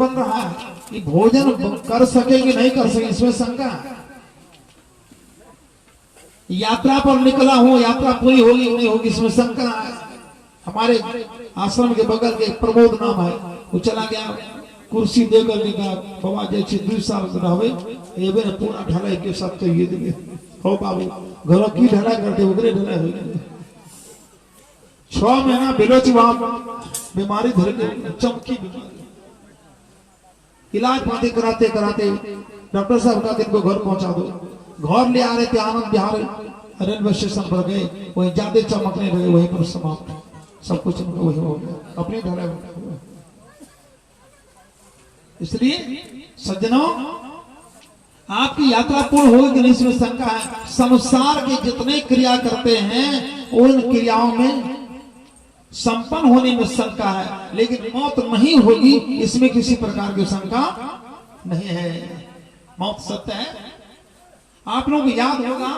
बन रहा है कि भोजन कर सकेंगे नहीं कर सकेंगे, इसमें शंका है। यात्रा पर निकला हूं, यात्रा पूरी होगी नहीं होगी, इसमें शंका है। हमारे आश्रम के बगल के प्रमोद नाम है, वो चला गया कुर्सी देकर के कहा बाबा जैसे 2 साल रहे ये ने पूरा ढलाई के साथ तो ये देंगे हो बाबू घर की ढलाई करते उगरे ढलाई हो 6 महीना बेलोच वहां बीमारी धर के चमकी बीमारी, इलाज पाती कराते कराते डॉक्टर साहब का इनको घर पहुंचा दो। घर ले आ रहे थे आनंद विहार रेलवे स्टेशन पर गए, वही ज्यादा चमकने लगे, वहीं पर समाप्त, सब कुछ वही हो गया अपने ढलाई। इसलिए सज्जनों आपकी यात्रा पूर्ण होगी कि नहीं इसमें शंका है। संसार के जितने क्रिया करते हैं उन क्रियाओं में संपन्न होने में शंका है, लेकिन मौत नहीं होगी इसमें किसी प्रकार की शंका नहीं है। मौत सत्य है। आप लोग को याद होगा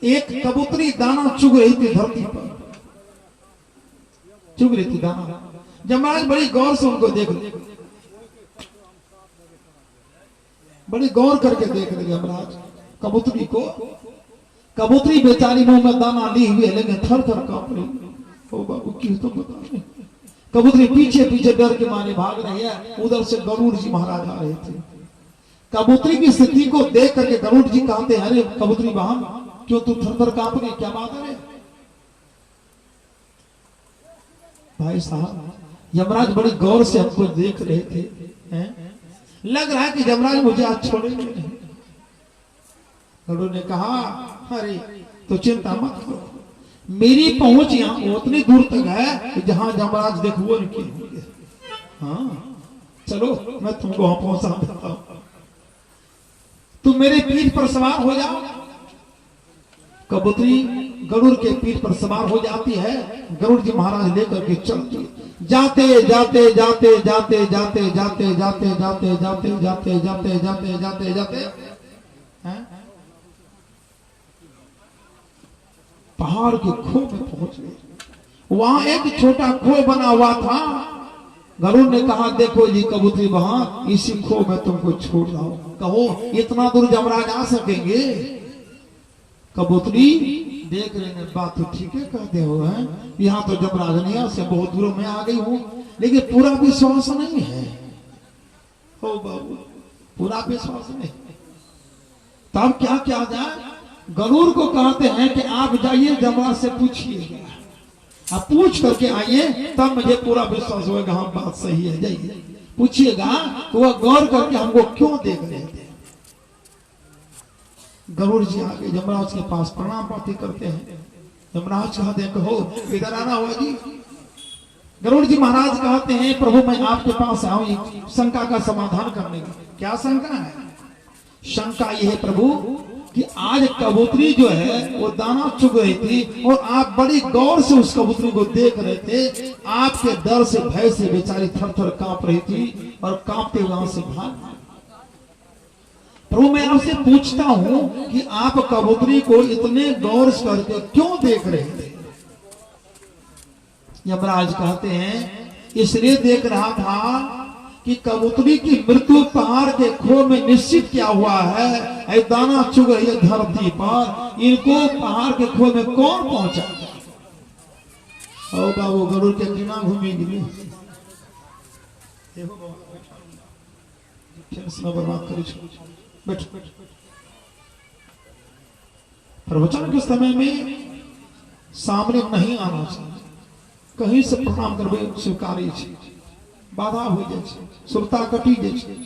एक कबूतरी दाना चुग रही थी धरती पर, चुग रही थी दाना। जमराज बड़ी गौर से उनको देख रहे, बड़ी गौर करके देख रहे यमराज कबूतरी को। कबूतरी बेचारी मुंह में दाना ली हुई है लेकिन थर थर कांप रही। ओ बाबू क्यों तो बता रहे। कबूतरी पीछे पीछे डर के मारे भाग रही है। उधर से गरुड़ जी महाराज आ रहे थे। कबूतरी की स्थिति को देख करके गरुड़ जी कहते हैं अरे कबूतरी बहन क्यों तू थर थर कांप रही, क्या बात है। भाई साहब यमराज बड़ी गौर से हमको देख रहे थे, हैं? लग रहा है कि यमराज मुझे आज छोड़ेंगे नहीं। गरुड़ ने कहा अरे तो चिंता मत करो, मेरी पहुंच यहाँ उतनी दूर तक है कि जहां यमराज देखो उनके होंगे। हाँ चलो मैं तुमको वहां पहुंचा देता हूं, तुम मेरे पीठ पर सवार हो जाओ। कबूतरी गरुड़ के पीठ पर सवार हो जाती है। गरुड़ जी महाराज लेकर के चलते जाते जाते जाते जाते जाते जाते जाते जाते जाते जाते जाते जाते जाते जाते पहाड़ के खो में पहुंच गए। वहां एक छोटा खो बना हुआ था। गरुड़ ने कहा देखो जी कबूतरी वहां इसी खो में तुमको छोड़ रहा हूं, कहो इतना दूर यमराज आ सकेंगे। कबूतरी देख रहे हैं बात तो ठीक है कहते हो, हैं यहाँ तो यमराज नहीं है, से बहुत दूर में आ गई हूं लेकिन पूरा विश्वास नहीं है। हो बाबू पूरा विश्वास नहीं, तब क्या किया जाए। गरुड़ को कहते हैं कि आप जाइए यमराज से पूछिएगा, आप पूछ करके आइए तब मुझे पूरा विश्वास होगा हाँ बात सही है। जाइए पूछिएगा तो वह गौर करके हमको क्यों देख रहे थे। गरुड़ जी आगे यमराज के पास प्रणाम पाती करते हैं। यमराज कहते हैं कहो इधर आना हुआ जी। गरुड़ जी महाराज कहते हैं प्रभु मैं आपके पास आऊं शंका का समाधान करने की। क्या शंका है। शंका यह है प्रभु कि आज कबूतरी जो है वो दाना चुग रही थी और आप बड़ी गौर से उस कबूतरी को देख रहे थे। आपके डर से भय से बेचारी थर थर कांप रही थी और कांपते वहां से भाग। प्रभु मैं आपसे पूछता हूं कि आप कबूतरी को इतने गौर करके क्यों देख रहे थे। यमराज कहते हैं इसलिए देख रहा था कि कबूतरी की मृत्यु पहाड़ के खो में निश्चित क्या हुआ है। दाना चुग रही है धरती पर, इनको पहाड़ के खो में कौन पहुंचा। ओ बाबू गरुड़ के बिना घूमेंगे बर्बाद करो। प्रवचन के समय में सामने नहीं आना चाहिए, कहीं से प्रणाम करबे स्वीकारी छै, बाधा हो जाए छै, सुरता कटी जाए छै।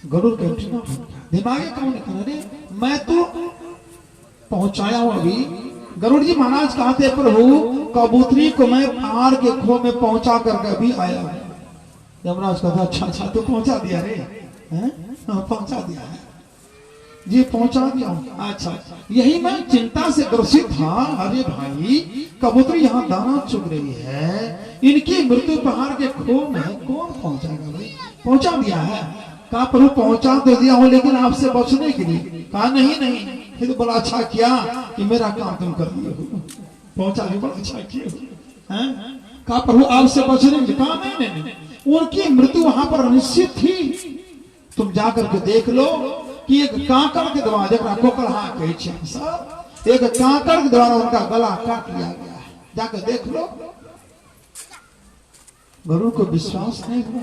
गरुड़ के दिमागे काम नहीं कर रहे, मैं तो पहुंचाया हूं अभी। गरुड़ जी महाराज कहते प्रभु कबूतरी को मैं पहाड़ के खो में पहुंचा करके अभी आया हूं। यमराज कहता अच्छा अच्छा तो पहुंचा दिया रे, पहुंचा दिया है जी, पहुंचा दिया हूं। अच्छा यही मैं चिंता से ग्रसित था। अरे भाई कबूतरी यहाँ दाना चुग रही है, इनकी मृत्यु पहाड़ के खो में कौन पहुंचाएगा भाई। पहुंचा दिया है। कहा प्रभु पहुंचा तो दिया हूं लेकिन आपसे बचने के लिए। कहा नहीं नहीं फिर बड़ा अच्छा किया कि मेरा काम तुम कर दिए हो, पहुंचा भी बड़ा अच्छा किया। कहा प्रभु आपसे बच रहे? कहा नहीं, उनकी मृत्यु वहां पर निश्चित थी। तुम जाकर के देख लो कि एक कांकड़ के द्वारा, जरा कोकड़हा कहे छे सब, एक कांकड़ के द्वारा उनका गला काट लिया गया है। जाकर देख लो। गरुड़ को विश्वास नहीं हुआ।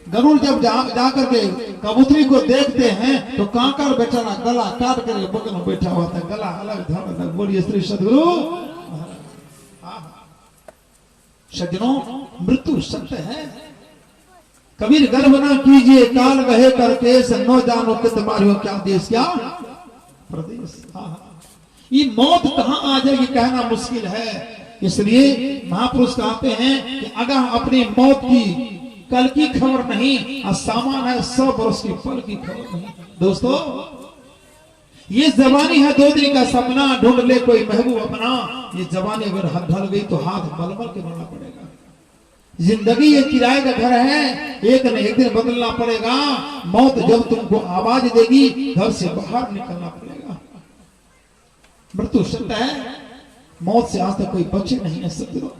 गरुड़ जब जाकर के कबूतरी को देखते हैं तो कांकड़ बेचारा गला काट कर बगल में बैठा हुआ था, गला अलग धड़। बोलिए श्री सद्गुरु। सज्जनों, मृत्यु सत्य है। कबीर गर्व न कीजिए काल वहे करके, न जानो कि तुम्हारी क्या देश क्या प्रदेश। ये मौत कहां आ जाएगी कहना मुश्किल है। इसलिए महापुरुष कहते हैं कि अगर अपनी मौत की कल की खबर नहीं, सामान है 100 वर्ष की पल की खबर नहीं। दोस्तों, ये जवानी है 2 दिन का सपना, ढूंढ ले कोई महबूब अपना। ये जवानी अगर हाथ ढल गई तो हाथ मलमल के बनना पड़ेगा। जिंदगी ये किराए का घर है, एक न एक दिन बदलना पड़ेगा। मौत जब तुमको आवाज देगी, घर से बाहर निकलना पड़ेगा। मृत्यु सत्य है, मौत से आज तक कोई बचे नहीं है सत्य।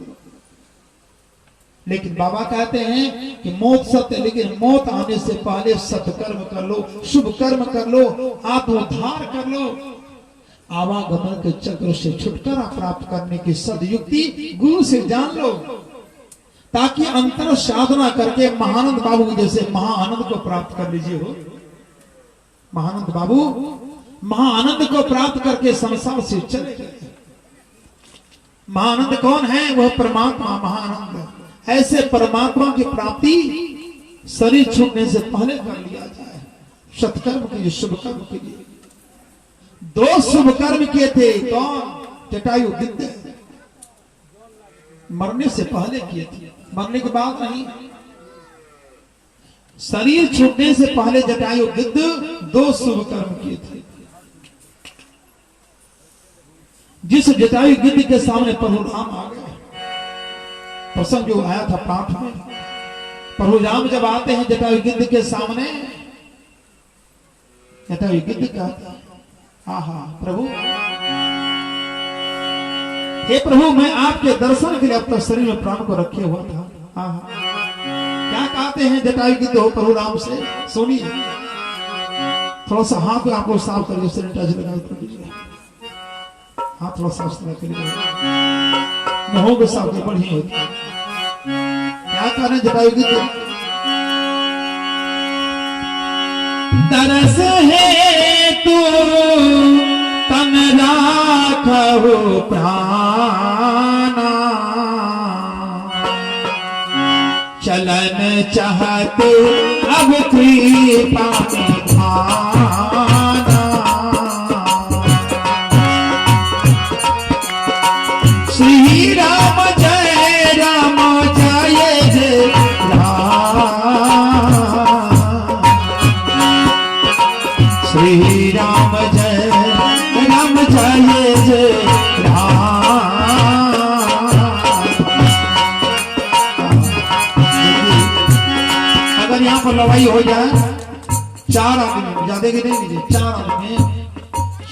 लेकिन बाबा कहते हैं कि मौत सत्य, लेकिन मौत आने से पहले सत्कर्म कर लो, शुभ कर्म कर लो, आत्मोद्धार कर लो। आवागमन के चक्र से छुटकारा प्राप्त करने की सदयुक्ति गुरु से जान लो, ताकि अंतर साधना करके महानंद बाबू जैसे महाआनंद को प्राप्त कर लीजिए। हो महानंद बाबू महाआनंद को प्राप्त करके संसार से चले गए। महाआनंद कौन है? वह परमात्मा महाआनंद। ऐसे परमात्मा की प्राप्ति शरीर छूटने से पहले कर लिया जाए। सत्कर्म के लिए, शुभ कर्म के लिए 2 शुभ कर्म किए थे। कौन? जटायु गिद्ध मरने से पहले किए थे, मरने के बाद नहीं। शरीर छूटने से पहले जटायु गिद्ध 2 शुभ कर्म किए थे। जिस जटायु गिद्ध के सामने परशुराम आ गए, प्रसंग जो आया था पाठ में, परशुराम जब आते हैं जटायु गिद्ध के सामने, जटायु गिद्ध कहता है, आहा प्रभु, हे प्रभु, मैं आपके दर्शन के लिए अपना शरीर में प्राण को रखे हुआ था। आहा, क्या कहते हैं जटायु गिद्ध हो परशुराम से? सुनिए, थोड़ा सा हाथ आप लोग साफ करिए, सैनिटाइजर लगा दीजिए, हाथ थोड़ा साफ करिए, मुंहों के साफ बढ़िया होती है। क्या कह रहे जटायु गिद्ध? तरस है तू तन राखहु प्राणा, चलन चाहते अब कृपा निधाना। श्री राम जय राम जय जय राम, श्री राम जय राम जय जय राम। अगर यहाँ पर लड़ाई हो जाए 4 आदमी, ज्यादा की नहीं लीजिए,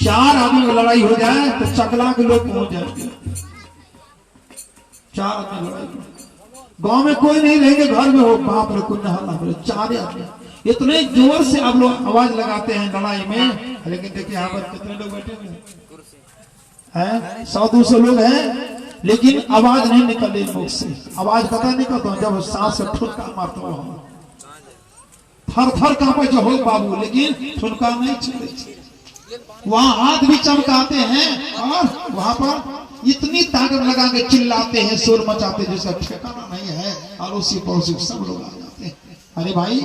4 आदमी में लड़ाई हो जाए तो चकला के लोग पहुंच जाएंगे। 4 आदमी लड़ाई, गांव में कोई नहीं रहेंगे, घर में हो, बाप रे कुछ हल्ला बोले, 4 आदमी इतने जोर से आप लोग आवाज लगाते हैं लड़ाई में। लेकिन देखिए यहाँ पर कितने लोग बैठे हुए हैं, 100-200 लोग हैं, लेकिन आवाज नहीं निकल रही मुख से। आवाज पता नहीं करता जब सांस से ठुनका मारता हूं, थर थर कांपे जो हो बाबू, लेकिन ठुनका नहीं चले। वहां हाथ भी चमकाते हैं और वहां पर इतनी ताकत लगा के चिल्लाते हैं, शोर मचाते हैं जिसका ठिकाना नहीं है। और उसी पड़ोसी सब लोग आ जाते हैं। अरे भाई,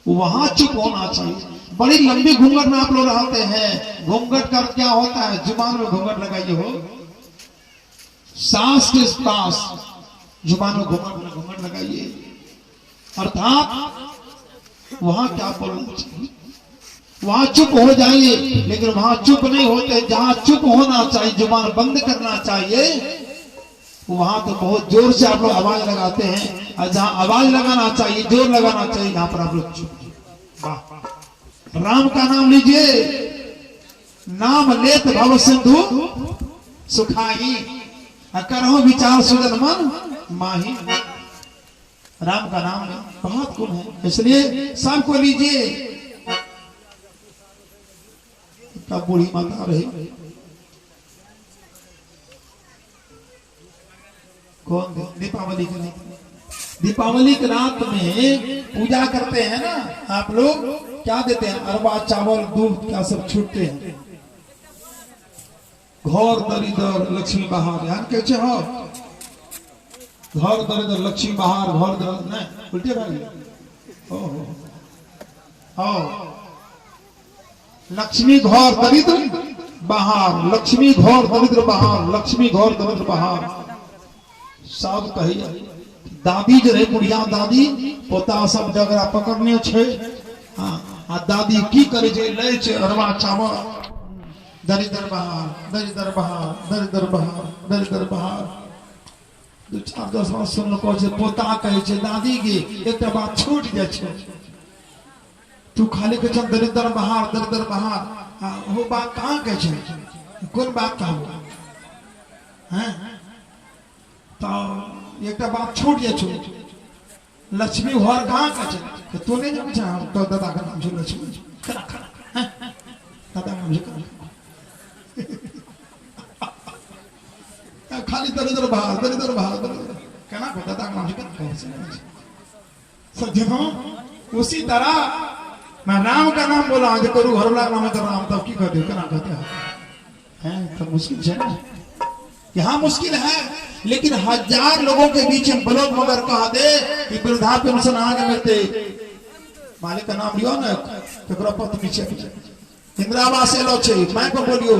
वहां चुप होना चाहिए। बड़ी लंबी घूंघट में आप लोग रहते हैं। घूंघट का क्या होता है? जुबान में घूंघट लगाइए हो, सांस के पास जुबान में घूंघट लगाइए, अर्थात वहां क्या बोलना चाहिए, वहां चुप हो जाइए। लेकिन वहां चुप नहीं होते। जहां चुप होना चाहिए, जुबान बंद करना चाहिए, वहां तो बहुत जोर से आप लोग आवाज लगाते हैं। और जहां आवाज लगाना चाहिए, जोर लगाना चाहिए, यहां पर आप लोग चुप। राम का नाम लीजिए, नाम लेत भव सिंधु सुखाई। करहो विचार सुजन मन माही। राम का नाम में बहुत गुण है, इसलिए सबको लीजिए। तब बूढ़ी माता रही, कौन दीपावली के रात, दीपावली की रात में पूजा करते हैं ना आप लोग, क्या देते हैं? अरबा चावल दूध क्या सब छूटते हैं। घर दरिदर लक्ष्मी बहार, यार कैसे हो? घर दरिदर लक्ष्मी बहार, घर दरिदर नहीं उल्टे भाई। लक्ष्मी घर दरिद्र बहार, लक्ष्मी घर दरिद्र बहार, लक्ष्मी घर दरिद्र बहार। सब कही दादी जो रहे बुढ़िया दादी पोता सब जगह पकड़ने छे। हाँ, आ दादी की करे छे? ले छे अरवा चावल, दरिद्र बहार, दरिद्र बहार, दरिद्र बहार, दरिद्र बहार। दो चार 10 बार सुन लो छे। पोता कहे छे दादी की एक बात छूट जाए छे, तू खाली कहे छे दरिद्र बहार, दरिद्र बहार। वो बात कहाँ कहे छे? कौन बात का हुआ है? तो एक बात छूट जाए छो, लक्ष्मी घर कहाँ का छे? तू नहीं जाने छे? तो दादा का नाम छे लक्ष्मी, खड़ा खड़ा दादा नाम छे खाली दरिद्र बहार, दरिद्र बहार, दरिद्र कहना को दादा का नाम छे। सज्जनों, उसी तरह मैं राम का नाम बोला जो करू हरला नाम है राम, तब की कहते हो? कहना कहते हैं तो मुश्किल है ना। यहाँ मुश्किल है, लेकिन 1000 लोगों के बीच में बलोद मगर कहा दे कि वृद्धा पेंशन आगे मिलते, मालिक का नाम लियो ना, तो पत्नी पीछे इंदिरा आवास लो छे, माइक में बोलियो।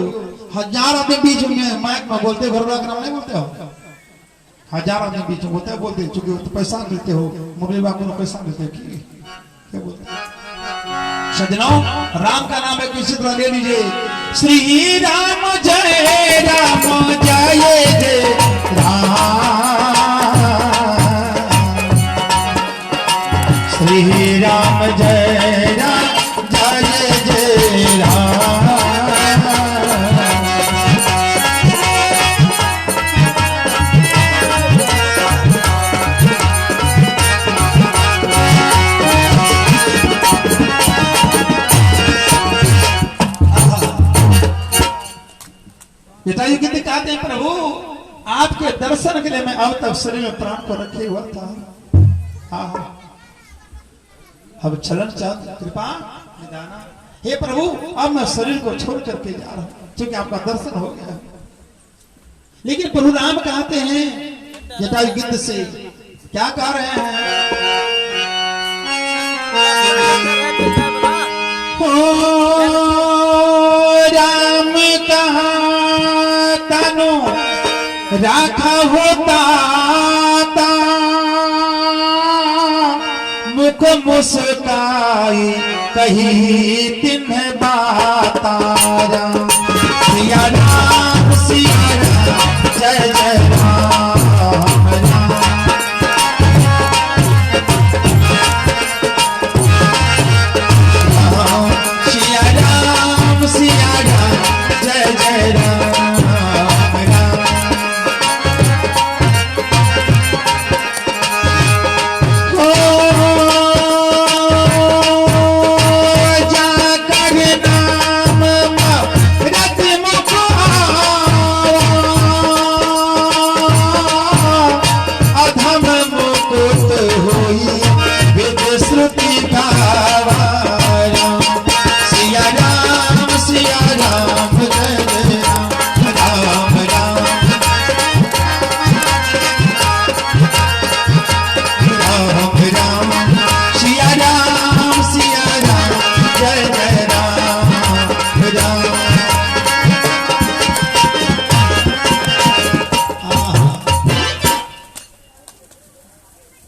1000 आदमी बीच में माइक में बोलते, घरवाला का नाम नहीं बोलते हो? 1000 आदमी बीच में बोलते बोलते, चूंकि तो पैसा देते हो, मुरली बाबू को पैसा देते हो क्या बोलते? सजनों, राम का नाम है, किसी तरह ले लीजिए। श्री राम जय राम जय जय राम, श्री राम जय राम जय जय राम। पिताजी कितने कहते हैं प्रभु आपके दर्शन के लिए मैं अब तक शरीर में प्राण को रखे हुआ था। अब चलन चाह कृपा निदाना, हे प्रभु अब मैं शरीर को छोड़ करके जा रहा हूं, क्योंकि आपका दर्शन हो गया। लेकिन प्रभु राम कहते हैं जटायु गिद्ध से, क्या कह रहे हैं? राम कहा तनु राखा होता, मुख मुस्काई कही तिन्ह बाता। सिया राम सिया राम जय जय राम राम। सिया राम जय जय राम राम।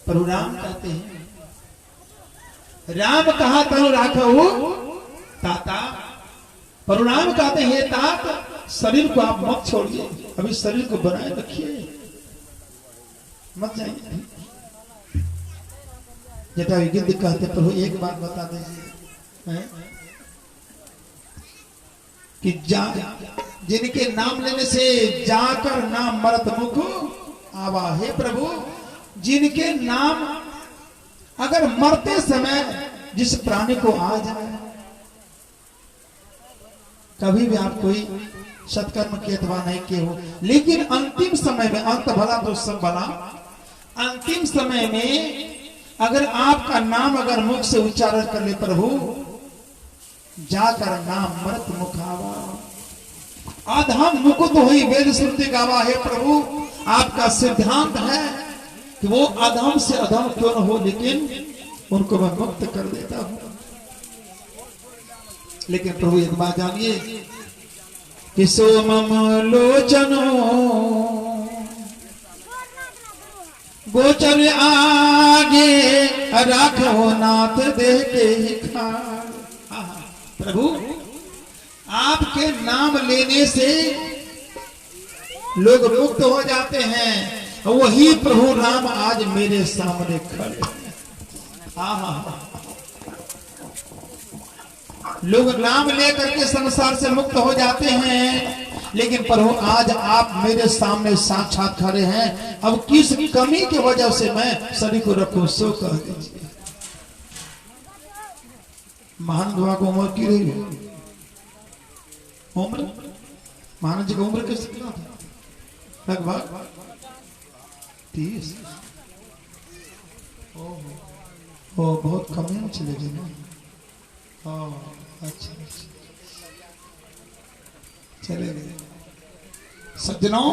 प्रभु राम कहते हैं, राम कहा तनु राखहु ताता। प्रभु राम कहते हैं तात शरीर को आप मत छोड़िए, अभी शरीर को बनाए रखिए, मत जाइए। जटायु गिद्ध कहते प्रभु एक बात बता दीजिए, कि जिनके नाम लेने से जाकर नाम मरत मुख आवा। हे प्रभु, जिनके नाम अगर मरते समय जिस प्राणी को आ जाए, कभी भी आप कोई सत्कर्म के अथवा नहीं किए हो, लेकिन अंतिम समय में, अंत भला तो सब भला, अंतिम समय में अगर आपका नाम अगर मुख से उच्चारण कर ले, प्रभु जाकर नाम मरत मुखावा, आधाम मुकुट हुई वेद सुनते गावा। हे प्रभु, आपका सिद्धांत है कि वो अधम से अधम क्यों न हो, लेकिन उनको मैं मुक्त कर देता हूं। लेकिन प्रभु एक बात जानिए कि सोमम लोचनो गोचर आगे राखो नाथ देह के ही खान। प्रभु, आपके नाम लेने से लोग मुक्त हो जाते हैं, वही प्रभु राम आज मेरे सामने खड़े हैं। लोग नाम लेकर के संसार से मुक्त हो जाते हैं, लेकिन प्रभु आज आप मेरे सामने साक्षात खड़े हैं। अब किस कमी की वजह से मैं शरीर को रखूं, सो कह दीजिए। महान बाबा को उम्र की रही है, उम्र महाराज जी की उम्र कितना था? लगभग 30। ओ बहुत कम ही चले गए ना। अच्छा, चले गए। सज्जनों,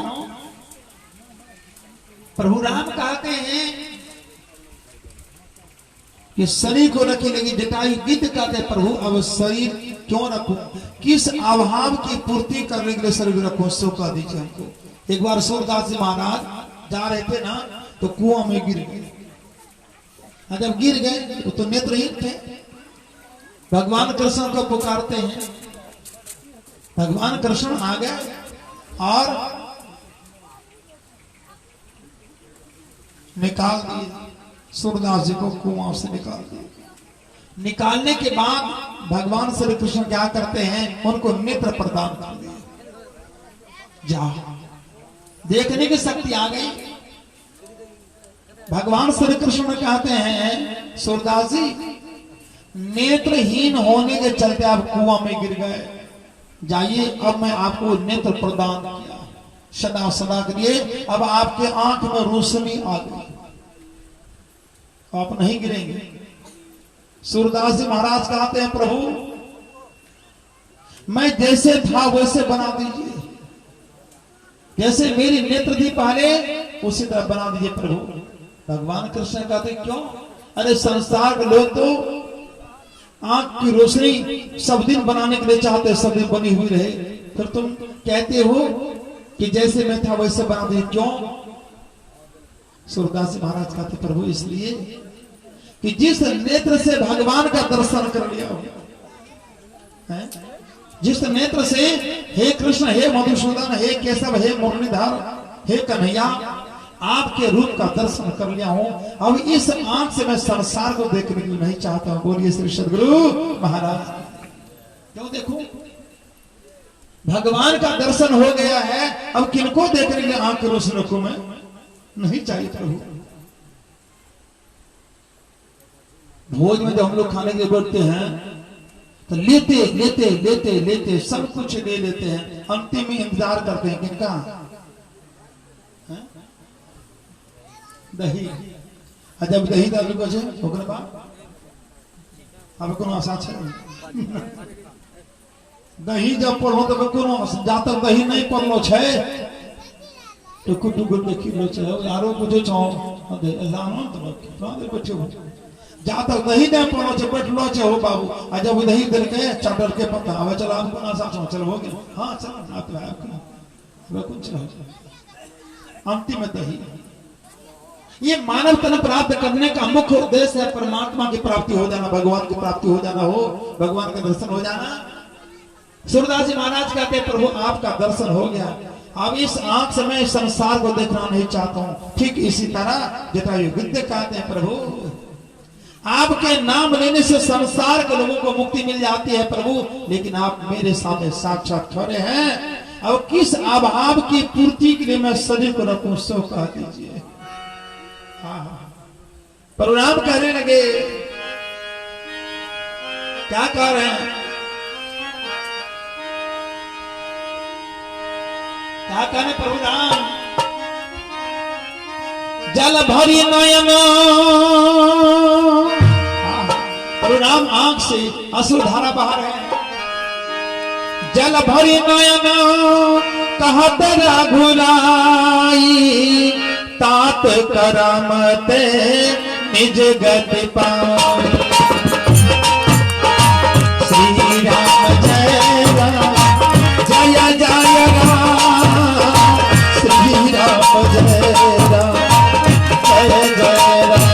प्रभु राम कहते हैं कि शरीर को रखी लगी जटायु। गिद्ध कहते हैं प्रभु अब शरीर क्यों रखूं, किस अभाव की पूर्ति करने के लिए शरीर रखूं, सो कह दीजिए हमको। एक बार सूरदास जी महाराज जा रहे थे ना, तो कुआं में गिर गए। जब गिर गए तो नेत्रहीन थे, भगवान कृष्ण को पुकारते हैं। भगवान कृष्ण आ गए और निकाल दिए सूरदास जी को, कुआं से निकाल दिए। निकालने के बाद भगवान श्री कृष्ण क्या करते हैं, उनको नेत्र प्रदान कर दिए। जाओ, देखने की शक्ति आ गई। भगवान श्री कृष्ण कहते हैं, सूरदास जी नेत्रहीन होने के चलते आप कुआं में गिर गए, जाइए अब मैं आपको नेत्र प्रदान किया सदा सदा के लिए, अब आपके आंख में रोशनी आ गई, आप नहीं गिरेंगे। सूरदास जी महाराज कहते हैं, प्रभु मैं जैसे था वैसे बना दीजिए, जैसे मेरी नेत्र थी पहले उसी तरह बना दीजिए प्रभु। भगवान कृष्ण कहते क्यों? अरे संसार के लोग तो आंख की रोशनी सब दिन बनाने के लिए चाहते, सब दिन बनी हुई रहे, फिर तुम कहते हो कि जैसे मैं था वैसे बना दीजिए, क्यों? सूरदास जी महाराज कहते प्रभु इसलिए कि जिस नेत्र से भगवान का दर्शन कर लिया हो, जिस नेत्र से हे कृष्ण, हे मधुसूदन, हे केशव, हे मुरलीधर, हे कन्हैया आपके रूप का दर्शन कर लिया हूं, अब इस आंख से मैं संसार को देखने के लिए नहीं चाहता हूं। बोलिए श्री सद्गुरु महाराज। क्यों देखूं? भगवान का दर्शन हो गया है, अब किनको देखने के लिए आंख की रोशनी रखूं मैं? नहीं चाहिए प्रभु। भोज में जब हम लोग खाने के लिए बैठते हैं तो लेते लेते लेते लेते सब कुछ ले लेते हैं, अंतिम में इंतजार करते हैं किनका? दही। जब दही दाल को ओकरे बाद अब कोनो आशा छै दही जब पढ़ो तब कोनो जा तक दही नहीं पड़लो छै टुकु टुकु देखी लो छै यारो कुछ छौ दे जानो तो कादे बैठो जा तक दही नहीं पड़लो छै बैठलो छै हो बाबू। आ जब दही देल के चाटर के पत्ता अब चला अब कोनो आशा छौ चल हो गया, हां चल आप है कुछ अंतिम में दही। ये मानव तन प्राप्त करने का मुख्य उद्देश्य है, परमात्मा की प्राप्ति हो जाना, भगवान की प्राप्ति हो जाना, हो भगवान का दर्शन हो जाना। सूरदास जी महाराज कहते हैं प्रभु आपका दर्शन हो गया, अब इस आंख से मैं संसार को देखना नहीं चाहता हूं। ठीक इसी तरह जटायु गिद्ध कहते हैं प्रभु आपके नाम लेने से संसार के लोगों को मुक्ति मिल जाती है प्रभु, लेकिन आप मेरे सामने साक्षात खड़े हैं। अब किस अभाव की पूर्ति के लिए मैं शरीर को रखूं, सो कह दीजिए। प्रभुराम कहने लगे, क्या कह रहे हैं, क्या कहने प्रभुराम? जल भरी नयन, प्रभुराम आंख से अश्रुधारा बहा रहे हैं। जल भरी नयन कहत रघुराई, तात करम ते निज गति पाई। श्री राम जय राम, जय जय राम, श्री राम जय राम, जय जय राम।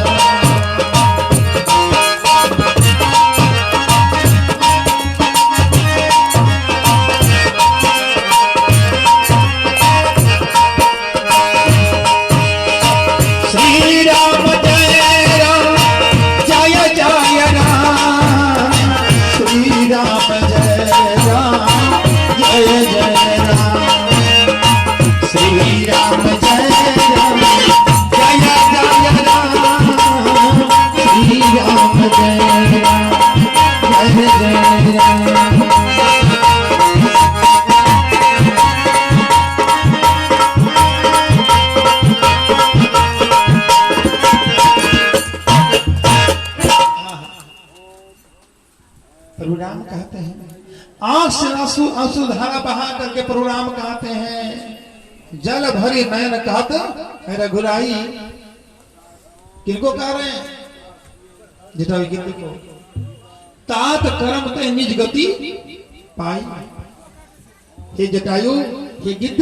प्रभुराम कहते हैं, आंख से आंसू आंसू धारा बहा करके प्रभुराम कहते हैं, जल भरी नयन कहत रघुराई। किनको कह रहे हैं? जटायु गिद्ध को। तात कर्म ते निज गति पाई। हे जटायु, हे गिद्ध,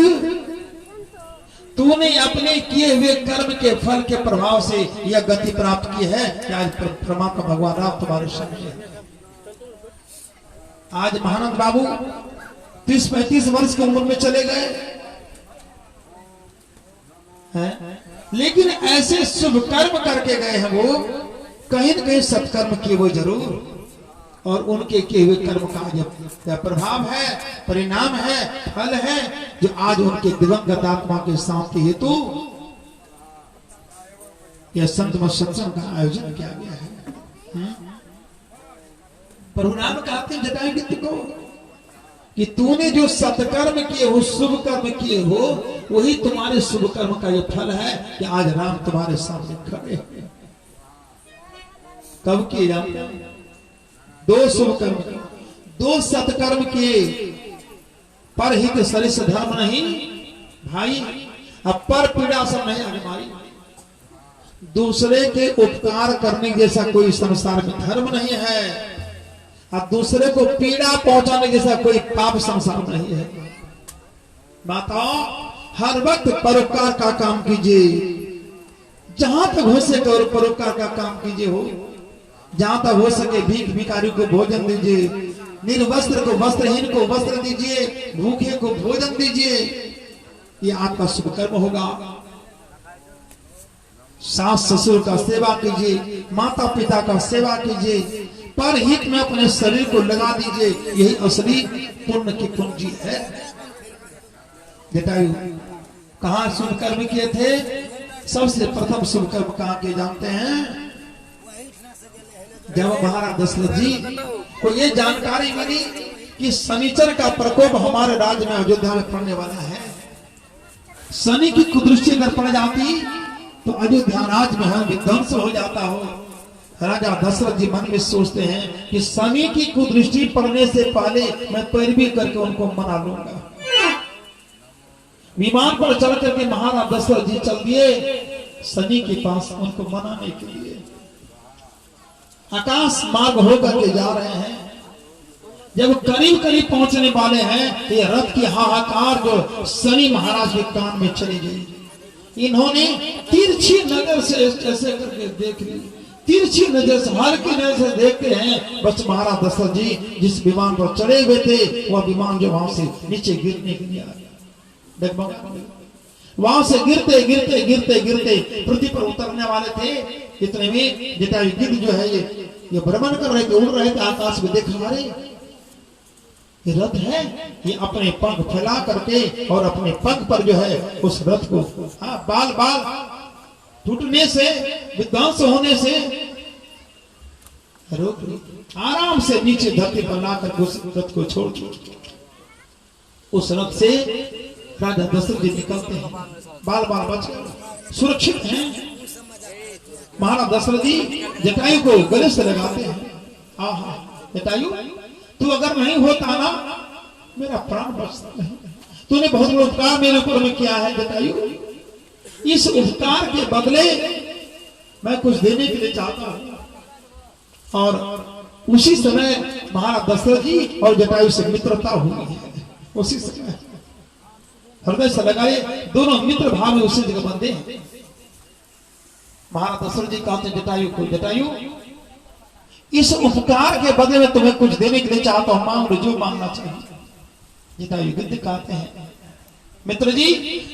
तूने अपने किए हुए कर्म के फल के प्रभाव से यह गति प्राप्त की है कि आज परमात्मा भगवान राम तुम्हारे सामने है। आज महानंद बाबू 30-35 वर्ष की उम्र में चले गए हैं, लेकिन ऐसे शुभ कर्म करके गए हैं वो, कहीं न कहीं सत्कर्म किए वो जरूर, और उनके किए हुए कर्म का यह प्रभाव है, परिणाम है, फल है, जो आज उनके दिवंगत आत्मा के शांति हेतु यह संत सत्संग का आयोजन किया गया है। प्रभुराम कहते हैं जटायु गिद्ध को कि तूने जो सत्कर्म किए हो, शुभ कर्म किए हो, वही तुम्हारे शुभ कर्म का ये फल है कि आज राम तुम्हारे सामने खड़े हैं। कब किए जाते? 2 शुभ कर्म, 2 सत्कर्म किए। परहित सरिस धर्म नहीं भाई, अब पर पीड़ा सब नहीं आने भाई। दूसरे के उपकार करने जैसा कोई संसार में धर्म नहीं है, और दूसरे को पीड़ा पहुंचाने जैसा कोई पाप संसार में नहीं है। बताओ, हर वक्त परोपकार का काम कीजिए, जहां तक हो सके परोपकार का काम कीजिए हो, जहां तक हो सके भीख भिखारी को भोजन दीजिए, निर्वस्त्र को वस्त्रहीन को वस्त्र दीजिए, भूखे को भोजन दीजिए, ये आपका शुभ कर्म होगा। सास ससुर का सेवा कीजिए, माता पिता का सेवा कीजिए, पर हित में अपने शरीर को लगा दीजिए, यही असली पुण्य की पूंजी है। जटायु कहां शुभ कर्म किए थे? सबसे प्रथम शुभ कर्म कहां किए जानते हैं? जब महाराज दशरथ जी को ये जानकारी मिली कि शनिचर का प्रकोप हमारे राज्य में अयोध्या में पड़ने वाला है, शनि की कुदृष्टि अगर पड़ जाती तो अयोध्या राज्य में हम विध्वंस हो जाता हो। राजा दशरथ जी मन में सोचते हैं कि शनि की कुदृष्टि पड़ने से पहले मैं पैरवी करके उनको मना लूंगा। विमान पर चढ़ करके महाराज दशरथ जी चल दिए शनि के पास उनको मनाने के लिए। आकाश मार्ग होकर के जा रहे हैं, जब करीब करीब पहुंचने वाले हैं, ये रथ की हाहाकार जो शनि महाराज के कान में चली गई। इन्होंने तिरछी नजर से ऐसे करके देख ली, तिरछी नजर से, हल्की नजर से देखते हैं, बस महाराज दशरथ जी जिस विमान पर चढ़े हुए थे वह विमान जो वहां से नीचे गिरने के लिए आ गया। वहां से गिरते गिरते गिरते गिरते पृथ्वी पर उतरने वाले थे, इतने में जटायु गिद्ध जो है ये भ्रमण कर रहे थे, उड़ रहे थे आकाश में। देखा अरे ये रथ है, ये अपने पंख फैला करके और अपने पंख पर जो है उस रथ को बाल बाल टूटने से, विध्वंस होने से रोक आराम से नीचे धरती पर ला करके उस रथ को छोड़ उस रथ से राजा दशरथ जी निकलते हैं, बाल बाल बच गए, सुरक्षित हैं। महाराज दशरथ जी जटायु को गले से लगाते हैं, आहा जटायु तू अगर नहीं होता ना मेरा प्राण बचता नहीं। तूने बहुत बड़ा उपकार मेरे ऊपर में किया है जटायु, इस उपकार के बदले मैं कुछ देने के लिए चाहता हूं। और उसी समय महाराज दशरथ जी और जटायु से मित्रता हुई है। उसी समय हृदय से लगाए, दोनों मित्र भाव में उसी जगह बंधे हैं। महाराज दशरथ जी कहते हैं जटायु को, जटायु इस उपकार के बदले में तुम्हें कुछ देने के लिए चाहता हूं, मांग लो जो मांगना चाहिए। जटायु गिद्ध कहते हैं मित्र जी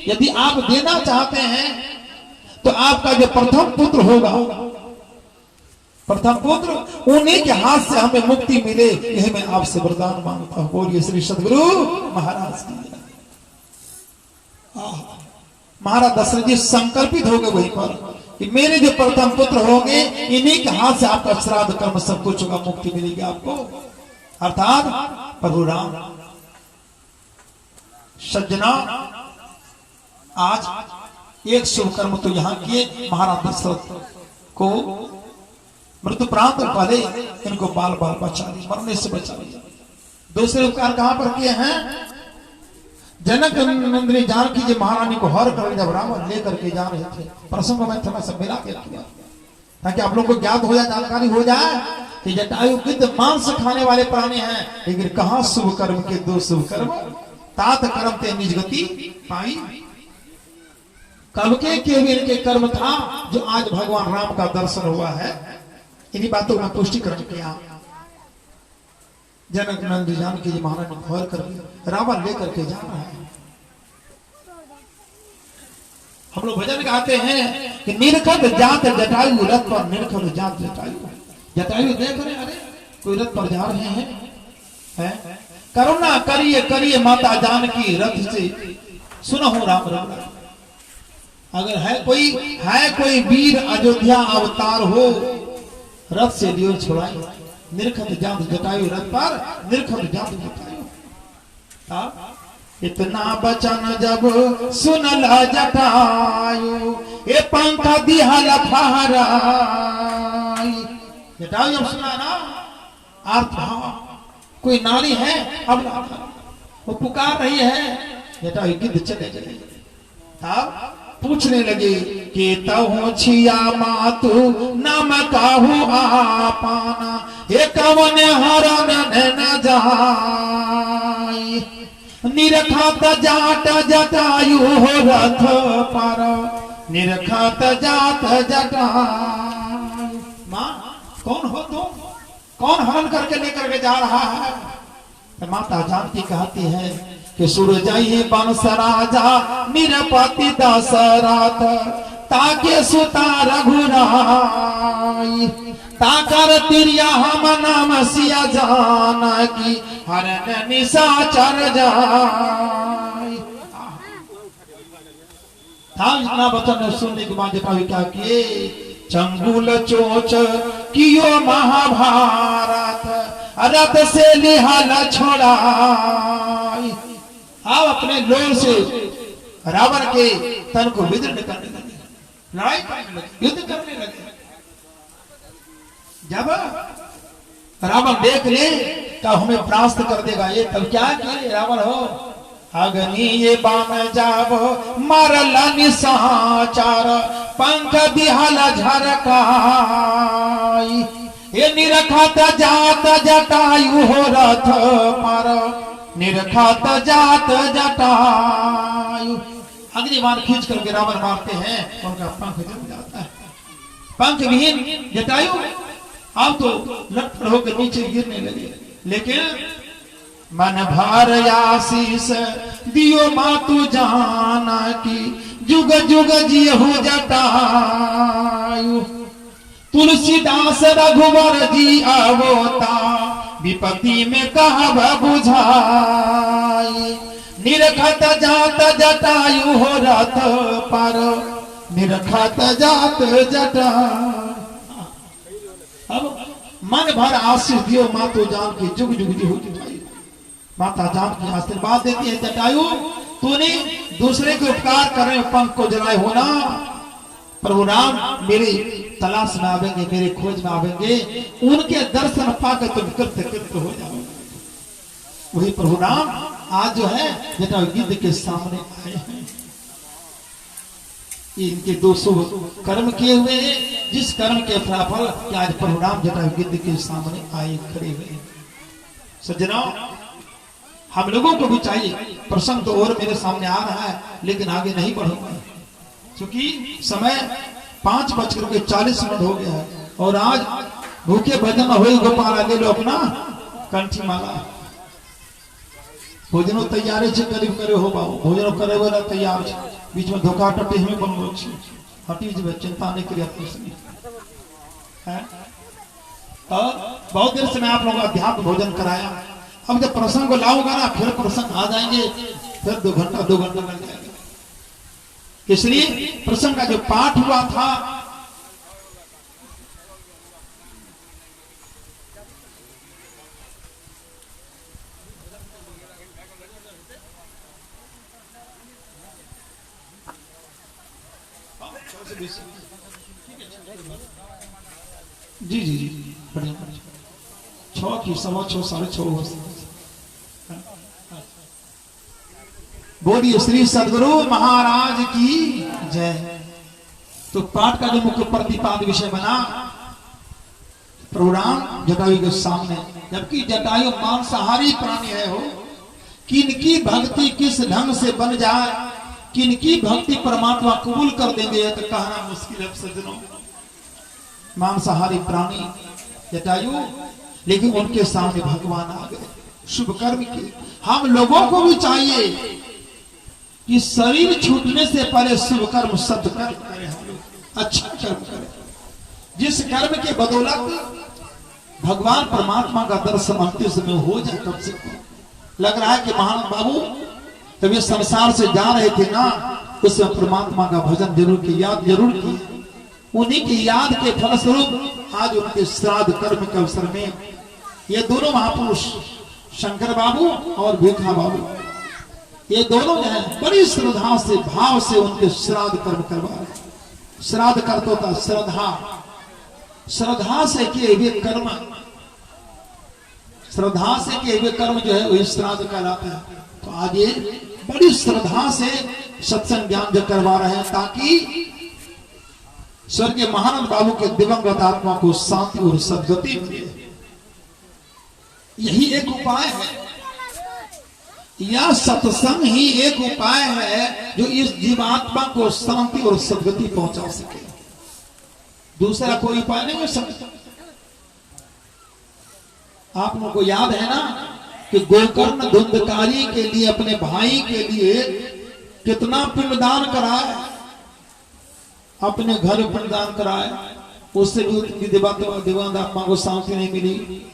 यदि आप देना चाहते हैं तो आपका जो प्रथम पुत्र होगा, प्रथम पुत्र उन्हीं के हाथ से हमें मुक्ति मिले, यही मैं आपसे वरदान मांगता हूं। बोलिए श्री सद्गुरु महाराज की। महाराज दशरथ जी संकल्पित हो गए वहीं पर कि मेरे जो प्रथम पुत्र होंगे इन्हीं के हाथ से आपका श्राद्ध कर्म सब कुछ होगा, मुक्ति मिलेगी आपको। अर्थात प्रभु राम। सज्जना आज एक शुभ कर्म तो यहां किए, महाराज दशरथ को मृत्यु प्रांत पहले इनको बाल बाल बचा ली, मरने से बचा लिया। दूसरे उपकार कहां पर किए हैं? जनक नंदिनी जानकी जी महारानी को हर कर जब रावण लेकर के जा रहे थे, प्रसंग में थोड़ा सा मिला के किया ताकि आप लोग को ज्ञात हो जाए, जानकारी हो जाए कि जटायु गिद्ध मांस खाने वाले प्राणी हैं, लेकिन कहां शुभ कर्म के दो शुभ कर्म, तात कर्म ते निज गति पाई। कब के भी इनके कर्म था जो आज भगवान राम का दर्शन हुआ है। इन्हीं बातों का पुष्टिकरण किया। जनक नंदिनी जानकी जी महाराज को हर कर रावण लेकर के जा रहा है। हम लोग भजन गाते हैं कि निरखत जात जटायु रथ पर, निरखत जात जटायु। जटायु देख रहे अरे कोई रथ पर जा रहे हैं, करुणा करिए करिए माता जानकी रथ से सुनहु राम राम। अगर है कोई वीर अयोध्या अवतार हो, रथ से लियो छुड़ाई। निरखत जात जटायु रथ पर, निरखत जात जटायु। इतना बचन जब सुनला जटायु, ए पंख दिहल फहराई। जटायु जब सुना ना अर्थ, कोई नारी है अब वो पुकार रही है, जटायु गिद्ध चले चले पूछने लगे कि तहु छिया मातु नम काहू आपाना, हे कवन हरण न जाई। निरखत जाट जटायु हो रथ पर, निरखत जात जटायु। मां कौन हो तुम, कौन हरण करके लेकर के जा रहा है? तो माता जानकी कहती है कि सुरजई बंश राजा निरपति दशरथ, ताके सुता रघुराई। ताकर तिरिया हम नाम सिया जानकी, हरण निशाचर जाई। इतना वचन सुनने के बाद जटायु क्या किए? चंगुल चोच कियो महाभारत, रथ से लिहाल छोड़ाई। आप अपने लोर से रावण के तन को विदीर्ण करने लगे, लड़ाई करने लगे, युद्ध करने लगे। जब रावण देख ले तो हमें परास्त कर देगा ये, तब क्या किए रावण हो? अग्नि ये बाण जाब मारला निशाचर, पंख दिहल झरकाई। ये निरखत जात जटायु हो रथ पर, निरखत जात जटायु। अग्नि बाण खींच करके रावण मारते हैं, उनका पंख जम जाता है। पंख विहीन जटायु अब तो लटपट होकर नीचे गिरने लगे। लेकिन मन भार आशीष दियो मातु जाना की, जुग जुग जियहु जटायु। तुलसीदास रघुवर जी आवोता विपत्ति में कहा बुझाई। निरखत जात जटायु हो रथ पर निरखत जात जटा। अब मन भर आशीष दियो मातो जान की जुग जुग जी होती भाई। माता जान की आशीर्वाद देती है जटायु तूने दूसरे के उपकार कर रहे पंख को जलाए होना। प्रभु राम मेरी तलाश में आवेंगे, मेरे खोज में आवेंगे, उनके दर्शन पाकर तुम कृत्य कृत्य हो जाओगे। वही प्रभु राम आज जो है जटायु गिद्ध के सामने आए हैं। इनके 200 कर्म किए हुए हैं, जिस कर्म के फलाफल कि आज प्रभु राम जटायु गिद्ध के सामने आए खड़े हुए। सज्जनों हम लोगों को भी चाहिए, प्रसंग तो और मेरे सामने आ रहा है लेकिन आगे नहीं बढ़ूंगा क्योंकि समय 5:40 हो गया है और आज भूखे भजन हो गोपाल आगे लो अपना कंठी माला। भोजनो तैयारी से करीब करे हो बाबू, भोजनो करे वाला तैयार है, बीच में धोखा टटे हमें बनलो छी हटी जब चिंता नहीं करिए अपने से है। और बहुत देर से मैं आप लोगों को अध्यात्म भोजन कराया। अब जब प्रसंग को लाऊंगा ना फिर प्रसंग आ जाएंगे, फिर 2 घंटा लग जाएगा। इसलिए प्रसंग का जो पाठ हुआ था जी जी जी बढ़िया 6 की 6:15 6:30 हो सकते। बोलिए श्री सदगुरु महाराज की जय। तो पाठ का जो मुख्य प्रतिपाद्य विषय बना प्रभु राम जटायु के सामने, जबकि जटायु मांसाहारी प्राणी है हो, किनकी भक्ति किस ढंग से बन जाए, किनकी भक्ति परमात्मा कबूल कर देंगे तो कहना मुश्किल है सज्जनों। मांसाहारी प्राणी जटायु, लेकिन उनके सामने भगवान आ गए शुभ कर्म की। हम लोगों को भी चाहिए कि शरीर छूटने से पहले शुभ कर्म सत्कर्म करें, हम लोग अच्छा कर्म करें, जिस कर्म के बदौलत भगवान परमात्मा का दर्शन अंतिम समय हो जाए। कम से कम लग रहा है कि महान बाबू जब ये संसार से जा रहे थे ना, उसमें परमात्मा का भजन जरूर किया, याद जरूर किया। उन्हीं की याद के फलस्वरूप आज उनके श्राद्ध कर्म के अवसर में ये दोनों महापुरुष शंकर बाबू और भिखा बाबू, ये दोनों जो है बड़ी श्रद्धा से भाव से उनके श्राद्ध कर्म करवा रहे। श्राद्ध करता था श्रद्धा, श्रद्धा से किए हुए कर्म, श्रद्धा से किए हुए कर्म जो है वही श्राद्ध कहलाते हैं। तो आज ये बड़ी श्रद्धा से सत्संग ज्ञान जो करवा रहे हैं ताकि स्वर्गीय महानंद बाबू के दिवंगत आत्मा को शांति और सद्गति मिले। यही एक उपाय है, या सत्संग ही एक उपाय है जो इस जीवात्मा को शांति और सद्गति पहुंचा सके। दूसरा कोई उपाय नहीं हो सकता। आप लोगों को याद है ना कि गोकर्ण धुंधकारी के लिए, अपने भाई के लिए कितना पिंडदान कराए, अपने घर पिंडदान कराए, उससे भी दिवंगत आत्मा को शांति नहीं मिली।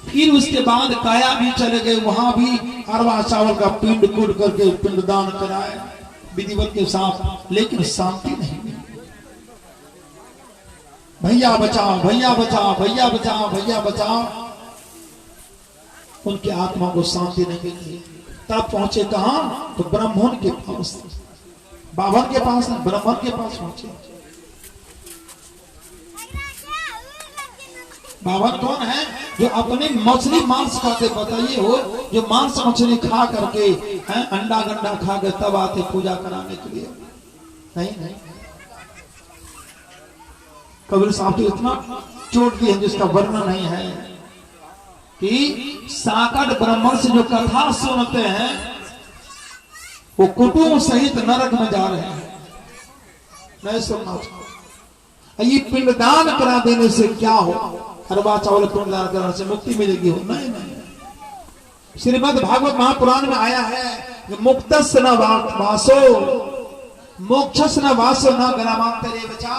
फिर उसके बाद काया भी चले गए, वहां भी अरवा चावल का पिंड कूट करके पिंडदान कराए विधिवत के साथ, लेकिन शांति नहीं मिली। भैया बचाओ, भैया बचाओ, भैया बचाओ, भैया बचाओ, उनकी आत्मा को शांति नहीं मिली। तब पहुंचे कहां? तो ब्राह्मण के पास, बाभन के पास, ब्राह्मण के पास पहुंचे। बाभन कौन है? जो अपनी मछली मांस खाते, बताइए हो, जो मांस मछली खा करके हैं, अंडा गंडा खा के तब आते पूजा कराने के लिए। नहीं, कबीर साहब तो इतना चोट दिए जिसका वर्णन नहीं है कि साकट ब्राह्मण से जो कथा सुनते हैं वो कुटुंब सहित नरक में जा रहे हैं। नहीं सुनना चाहिए। ये पिंडदान करा देने से क्या हो? अरबा चावल पिंडदान कराने से मुक्ति मिलेगी हो? नहीं। श्रीमद् भागवत महापुराण में आया है कि मुक्तस्य न वासो मोक्षस्य न वासो न ग्रामांतरे बचा।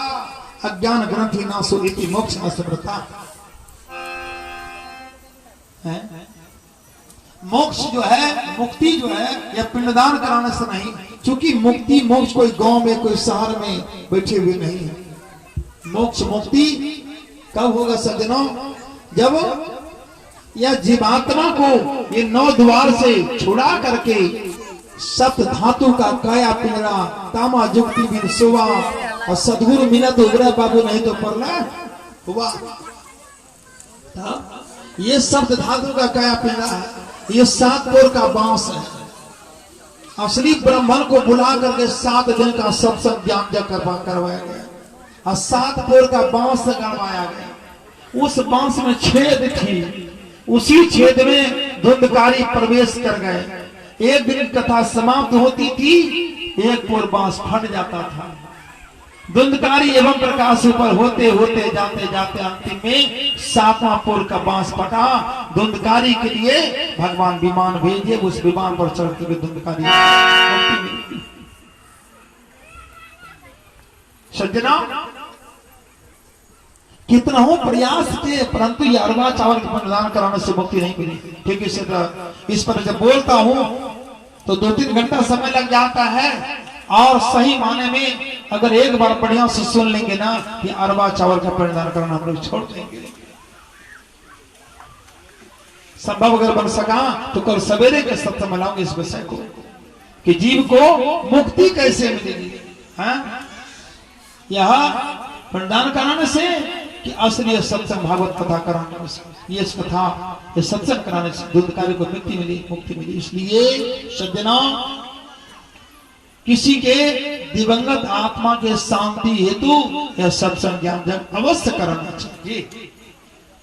अज्ञान ग्रंथि नासो इति मोक्ष न समृता। मोक्ष जो है, मुक्ति जो है, यह पिंडदान कराने से नहीं, क्योंकि मुक्ति मोक्ष कोई गांव में कोई शहर में बैठे हुए नहीं है। मोक्ष मुक्ति कब होगा सज्जनों? जब यह जीवात्मा को ये 9 द्वार से छुड़ा करके सप्त धातु का काया पिंजरा तामा जुक्ति बिन सुवा और सदगुरु मिला तो उग्र बाबू, नहीं तो परला हुआ। ये सप्त धातु का काया पिंजरा है, ये 7 कोर का बांस है। असली ब्राह्मण को बुला करके 7 दिन का सत्संग ज्ञान जब करवाया गया और 7 कोर का बांस गड़वाया गया। उस बांस में छेद थी, उसी छेद में धुंधकारी प्रवेश कर गए। एक दिन कथा समाप्त होती थी, एक पोर बांस फट जाता था। धुंधकारी एवं प्रकाश ऊपर होते होते जाते जाते अंतिम में 7वां पोर का बांस फटा। धुंधकारी के लिए भगवान विमान भेजे, उस विमान पर चढ़ते हुए धुंधकारी मुक्ति मिली। सज्जना, कितना हो प्रयास किए परंतु ये अरवा चावल का पिंडदान कराने से मुक्ति नहीं मिली। ठीक है, इस पर जब बोलता हूं तो 2-3 घंटा समय लग जाता है, और सही माने में अगर एक बार बढ़िया से सुन लेंगे ना कि अरवा चावल का पिंडदान कराना हम लोग छोड़ देंगे। संभव अगर बन सका तो कल सवेरे के सत्संग में लाऊंगे इस विषय को कि जीव को मुक्ति कैसे मिलेगी। यह पिंडदान कराने से कि असली सत्संग भागवत कथा कराने से, ये कथा ये सत्संग कराने से धुंधकारी को मुक्ति मिली। इसलिए सज्जनों, किसी के दिवंगत आत्मा के शांति हेतु यह सत्संग ज्ञान अवश्य कराना चाहिए।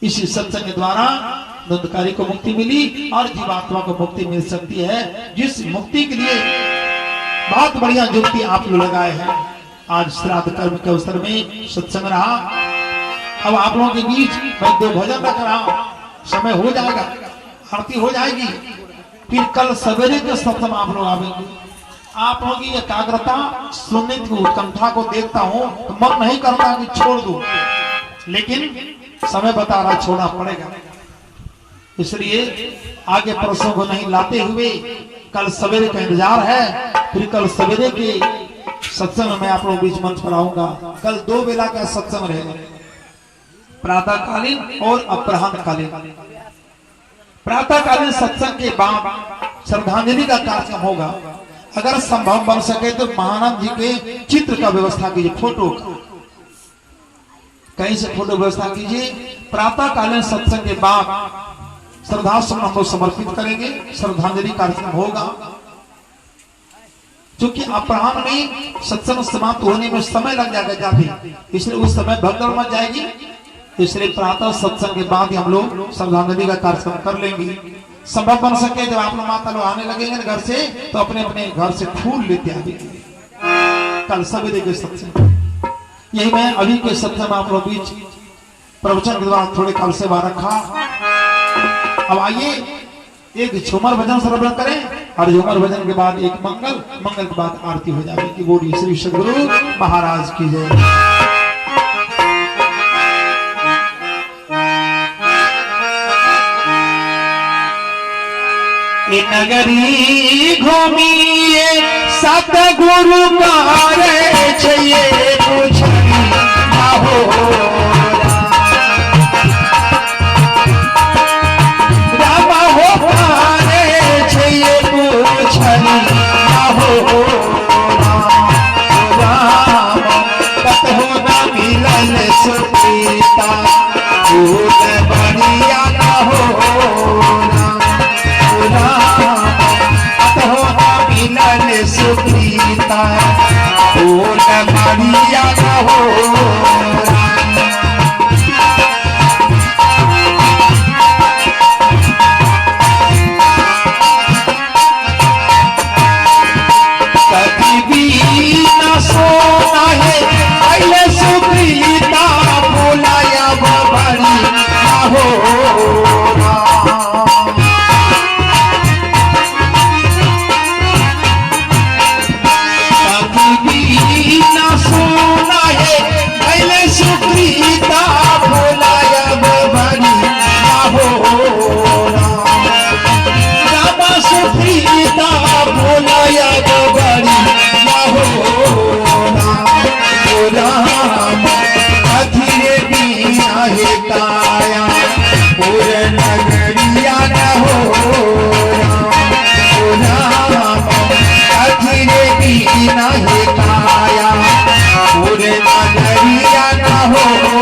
इसी सत्संग के द्वारा धुंधकारी को मुक्ति मिली और जीवात्मा को मुक्ति मिल सकती है, जिस मुक्ति के लिए बहुत बढ़िया युक्ति आप लोग लगाए हैं। आज श्राद्ध कर्म के अवसर में सत्संग रहा। अब आप लोगों के बीच मैं 2 भजन रख रहा हूं, समय हो जाएगा, आरती हो जाएगी, फिर कल सवेरे के सत्संग आप लोग आवेंगे। आप लोगों की एकाग्रता सुनने की उत्कंठा को देखता हूं तो मन नहीं करता कि छोड़ दूं, लेकिन समय बता रहा छोड़ना पड़ेगा। इसलिए आगे परसों को नहीं लाते हुए कल सवेरे का इंतजार है। फिर कल सवेरे के सत्संग में आप लोग बीच मंच पर आऊंगा। कल 2 बेला का सत्संग रहेगा, प्रातःकालीन और अपराह्नकालीन। प्रातःकालीन सत्संग के बाद श्रद्धांजलि का कार्यक्रम होगा। अगर संभव बन सके तो महानंद जी के चित्र का व्यवस्था कीजिए, फोटो कहीं से फोटो व्यवस्था कीजिए। प्रातःकालीन सत्संग के बाद श्रद्धासुमन हम लोग समर्पित करेंगे, श्रद्धांजलि कार्यक्रम होगा। क्योंकि अपराह्न में सत्संग समाप्त होने में समय लग जाएगा जाते, इसलिए उस समय भगदड़ मच जाएगी। इसलिए प्रातः सत्संग के बाद ही हम लोग श्रद्धांजलि का कार्यक्रम कर लेंगे। संभव बन सके जब आप लोग माता लोग आने लगेंगे घर से तो अपने अपने घर से फूल लेते आएंगे। कल सवेरे के सत्संग यही मैं अभी के सत्संग में आप लोग बीच प्रवचन के द्वारा थोड़े काल से बाहर रखा। अब आइए एक झूमर भजन श्रवण करें और झूमर भजन के बाद एक मंगल के बाद आरती हो जाएगी। बोलिए श्री सद्गुरु महाराज की जय। नगरी घूमिए सतगुरु कार्य छये पूछनी हो राम हो कार्य छये पूछनी हो राम कत हो न मिलन सुपीता फूल बढ़िया न हो मिलन सुप्रीता फूल बढ़िया न हो। कभी भी न सोना है पहले सुप्रीता फूलाया बढ़िया हो। राम अधीरे बीना है काया पूरे नगरिया न हो राम अधीरे बीना है काया पूरे नगरिया न हो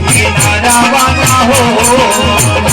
किनारा बना हो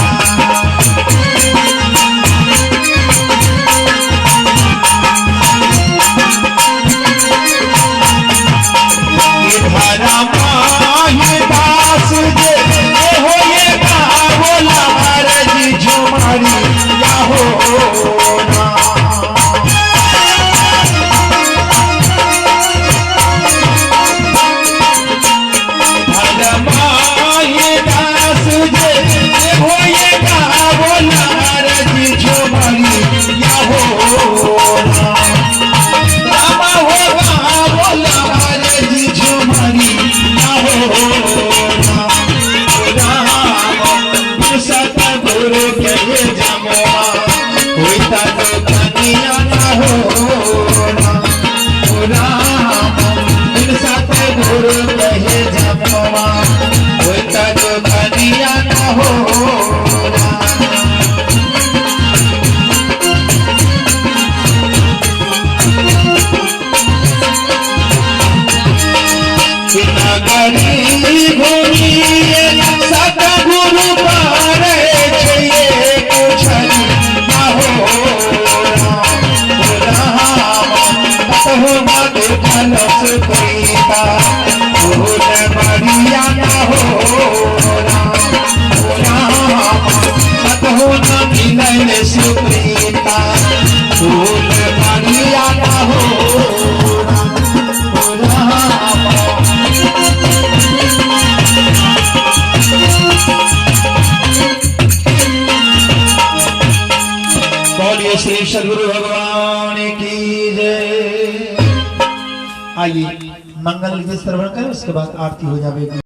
गुरु कहे जमुआ होता जो कनिया ना हो राम बिन सत गुरु कहे जमुआ होता जो कनिया ना हो नगरी घूमी सतगुरु पारे छे कुछ ना हो मत फलस प्रीता भूल बढ़िया ना हो मत हो न मिलन सुप्रीता भूल बढ़िया ना हो श्री सद्गुरु भगवान की जय। आइए मंगल गीत श्रवण करें, उसके बाद आरती हो जाएगी।